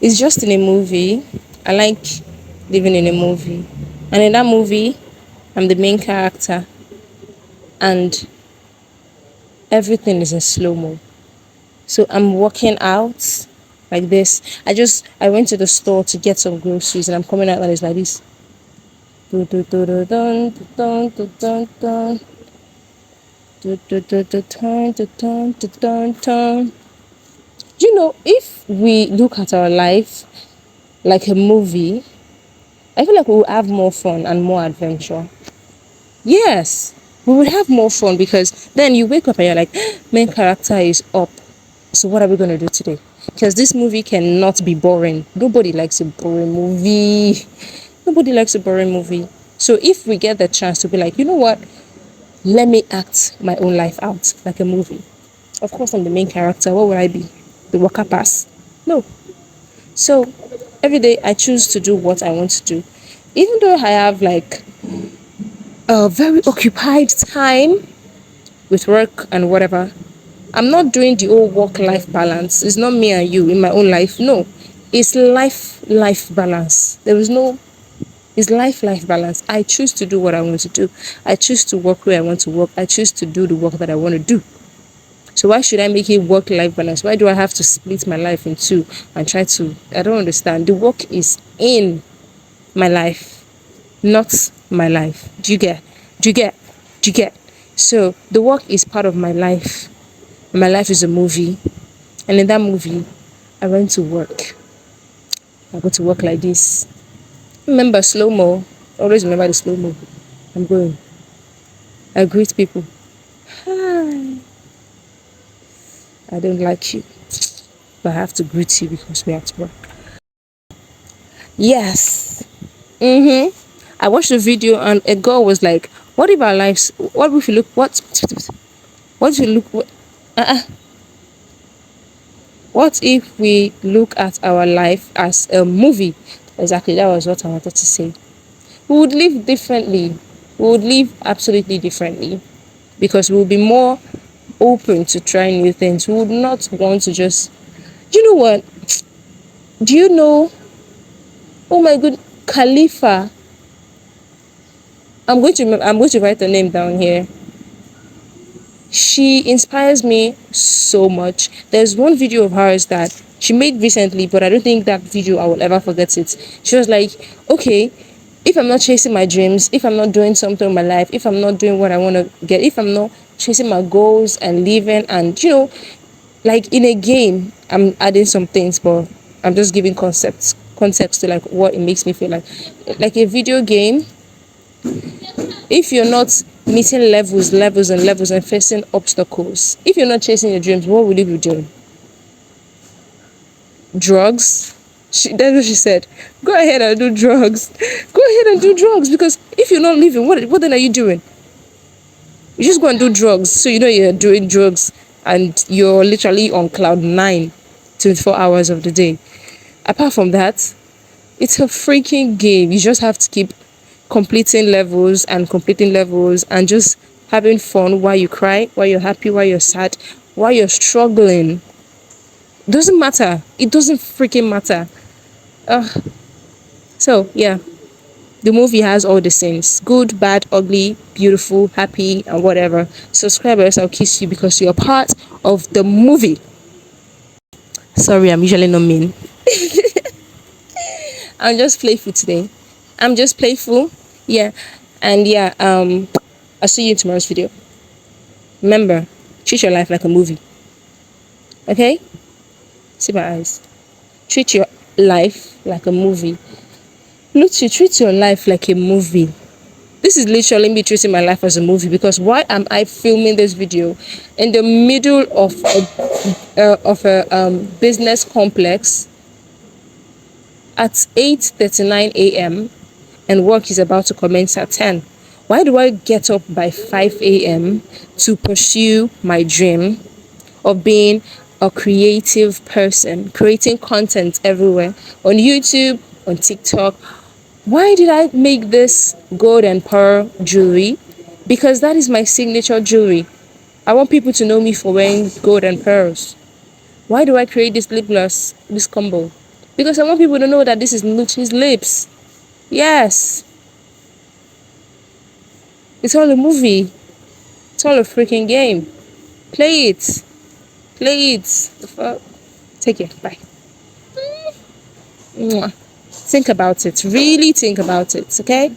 It's just in a movie. I like living in a movie. And in that movie, I'm the main character and everything is in slow mo. So I'm walking out like this. I went to the store to get some groceries and I'm coming out and it's like this. Dun, dun, dun, dun, dun, dun, dun, dun, dun. Dun, dun, dun, dun, dun, dun, dun, dun, dun. If we look at our life like a movie, I feel like we will have more fun and more adventure. Yes, we would have more fun because then you wake up and you're like, main character is up. So what are we going to do today? Because this movie cannot be boring. Nobody likes a boring movie. Nobody likes a boring movie. So if we get the chance to be like, you know what? Let me act my own life out like a movie. Of course, I'm the main character. What would I be? The worker pass? No. So every day I choose to do what I want to do. Even though I have like a very occupied time with work and whatever, I'm not doing the whole work-life balance. It's not me and you in my own life. No, it's life balance. It's life balance. I choose to do what I want to do. I choose to work where I want to work. I choose to do the work that I want to do. So why should I make it work-life balance? Why do I have to split my life in two and try to? I don't understand. The work is in my life, not my life. Do you get? Do you get? Do you get? So the work is part of my life. My life is a movie, and in that movie, I went to work. I go to work like this. Remember slow mo. Always remember the slow mo. I'm going. I greet people. Hi. I don't like you, but I have to greet you because we have to work. Yes. I watched the video and a girl was like, "What if our lives? What if you look? What if you look? What if we look at our life as a movie?" Exactly, that was what I wanted to say. We would live differently. We would live absolutely differently because we will be more open to trying new things. We would not want to just, you know what? Do you know? Oh my good, Khalifa. I'm going to write the name down here. She inspires me so much. There's one video of hers that she made recently, but I don't think that video I will ever forget it. She was like, okay, if I'm not chasing my dreams, if I'm not doing something in my life, if I'm not doing what I want to get, if I'm not chasing my goals and living and, like in a game, I'm adding some things, but I'm just giving context to like what it makes me feel like a video game. If you're not meeting levels and facing obstacles, if you're not chasing your dreams, what will you be doing? Drugs? That's what she said. Go ahead and do drugs. Go ahead and do drugs, because if you're not living, what then are you doing? You just go and do drugs. So you're doing drugs and you're literally on cloud 9 24 hours of the day. Apart from that, it's a freaking game. You just have to keep completing levels and just having fun while you cry, while you're happy, while you're sad, while you're struggling. Doesn't matter. It doesn't freaking matter. So yeah, the movie has all the scenes: good, bad, ugly, beautiful, happy, and whatever. Subscribers, I'll kiss you because you're part of the movie. Sorry, I'm usually not mean. I'm just playful today. I'm just playful. Yeah. And yeah, I'll see you in tomorrow's video. Remember, treat your life like a movie. Okay? See my eyes. Treat your life like a movie. Luchie, treat your life like a movie. This is literally me treating my life as a movie, because why am I filming this video in the middle of a business complex at 8:39 a.m. and work is about to commence at 10? Why do I get up by 5 a.m. to pursue my dream of being a creative person, creating content everywhere on YouTube, on TikTok? Why did I make this gold and pearl jewelry? Because that is my signature jewelry. I want people to know me for wearing gold and pearls. Why do I create this lip gloss, this combo? Because I want people to know that this is Luchie's lips. Yes. It's all a movie. It's all a freaking game. Play it. Play it. The fuck? Take it. Bye. Mwah. Think about it. Really think about it, okay?